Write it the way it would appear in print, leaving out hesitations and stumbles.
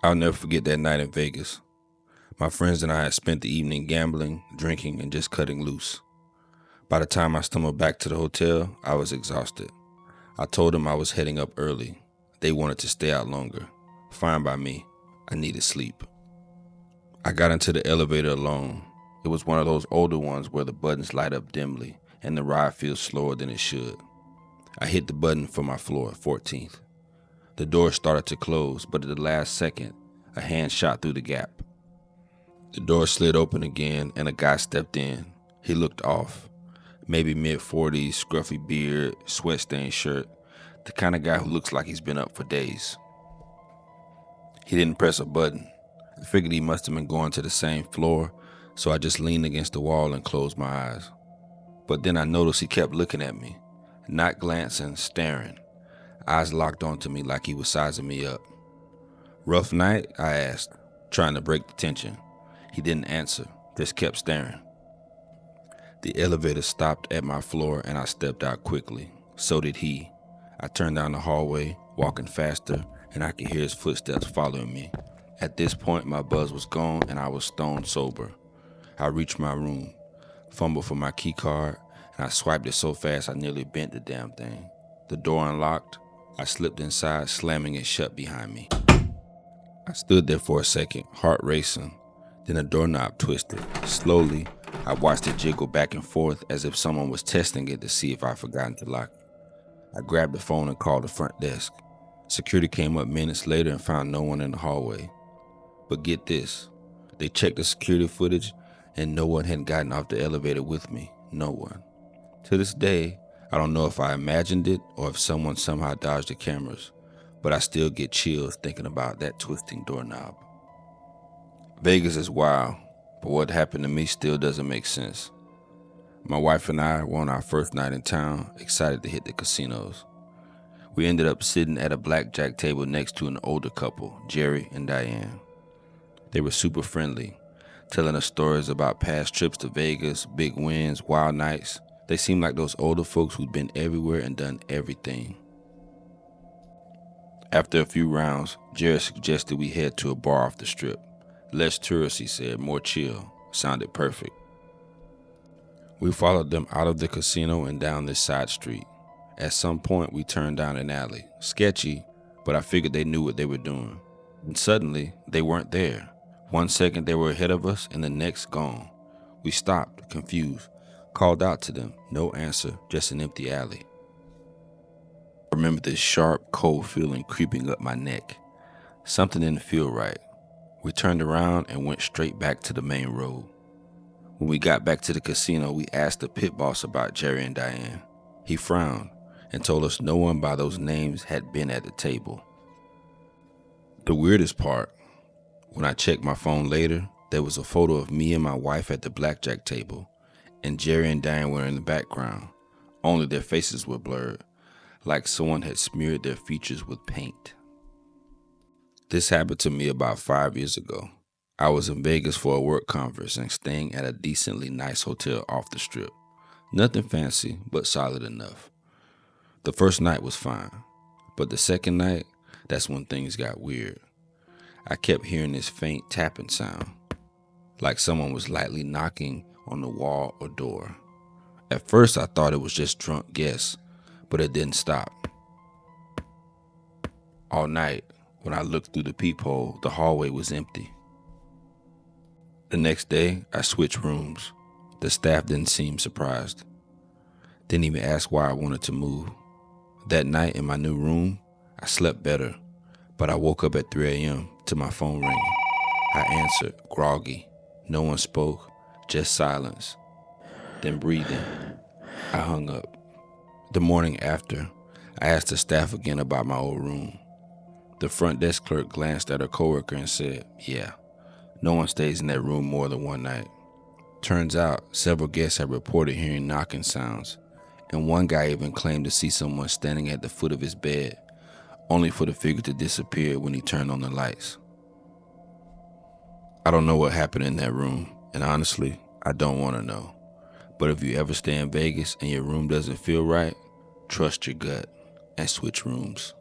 I'll never forget that night in Vegas. My friends and I had spent the evening gambling, drinking, and just cutting loose. By the time I stumbled back to the hotel, I was exhausted. I told them I was heading up early. They wanted to stay out longer. Fine by me. I needed sleep. I got into the elevator alone. It was one of those older ones where the buttons light up dimly and the ride feels slower than it should. I hit the button for my floor, 14th. The door started to close, but at the last second, a hand shot through the gap. The door slid open again and a guy stepped in. He looked off. Maybe mid-40s, scruffy beard, sweat-stained shirt. The kind of guy who looks like he's been up for days. He didn't press a button. I figured he must have been going to the same floor, so I just leaned against the wall and closed my eyes. But then I noticed he kept looking at me, not glancing, staring. Eyes locked onto me like he was sizing me up. "Rough night?" I asked, trying to break the tension. He didn't answer, just kept staring. The elevator stopped at my floor and I stepped out quickly. So did he. I turned down the hallway, walking faster, and I could hear his footsteps following me. At this point, my buzz was gone and I was stone sober. I reached my room, fumbled for my key card, and I swiped it so fast I nearly bent the damn thing. The door unlocked. I slipped inside, slamming it shut behind me. I stood there for a second, heart racing. Then the doorknob twisted. Slowly, I watched it jiggle back and forth as if someone was testing it to see if I'd forgotten to lock it. I grabbed the phone and called the front desk. Security came up minutes later and found no one in the hallway. But get this, they checked the security footage and no one had gotten off the elevator with me. No one. To this day, I don't know if I imagined it or if someone somehow dodged the cameras, but I still get chills thinking about that twisting doorknob. Vegas is wild, but what happened to me still doesn't make sense. My wife and I were on our first night in town, excited to hit the casinos. We ended up sitting at a blackjack table next to an older couple, Jerry and Diane. They were super friendly, telling us stories about past trips to Vegas, big wins, wild nights. They seemed like those older folks who'd been everywhere and done everything. After a few rounds, Jerry suggested we head to a bar off the strip. Less tourists, he said, more chill. Sounded perfect. We followed them out of the casino and down this side street. At some point, we turned down an alley. Sketchy, but I figured they knew what they were doing. And suddenly, they weren't there. 1 second they were ahead of us and the next gone. We stopped, confused, called out to them. No answer, just an empty alley. I remember this sharp, cold feeling creeping up my neck. Something didn't feel right. We turned around and went straight back to the main road. When we got back to the casino, we asked the pit boss about Jerry and Diane. He frowned and told us no one by those names had been at the table. The weirdest part, when I checked my phone later, there was a photo of me and my wife at the blackjack table, and Jerry and Diane were in the background, only their faces were blurred, like someone had smeared their features with paint. This happened to me about 5 years ago. I was in Vegas for a work conference and staying at a decently nice hotel off the strip. Nothing fancy, but solid enough. The first night was fine, but the second night, that's when things got weird. I kept hearing this faint tapping sound, like someone was lightly knocking on the wall or door. At first, I thought it was just drunk guests, but it didn't stop. All night, when I looked through the peephole, the hallway was empty. The next day, I switched rooms. The staff didn't seem surprised. Didn't even ask why I wanted to move. That night in my new room, I slept better, but I woke up at 3 a.m. to my phone ringing. I answered, groggy. No one spoke, just silence. Then breathing. I hung up. The morning after, I asked the staff again about my old room. The front desk clerk glanced at her coworker and said, yeah, no one stays in that room more than one night. Turns out, several guests had reported hearing knocking sounds, and one guy even claimed to see someone standing at the foot of his bed, only for the figure to disappear when he turned on the lights. I don't know what happened in that room, and honestly, I don't want to know. But if you ever stay in Vegas and your room doesn't feel right, trust your gut and switch rooms.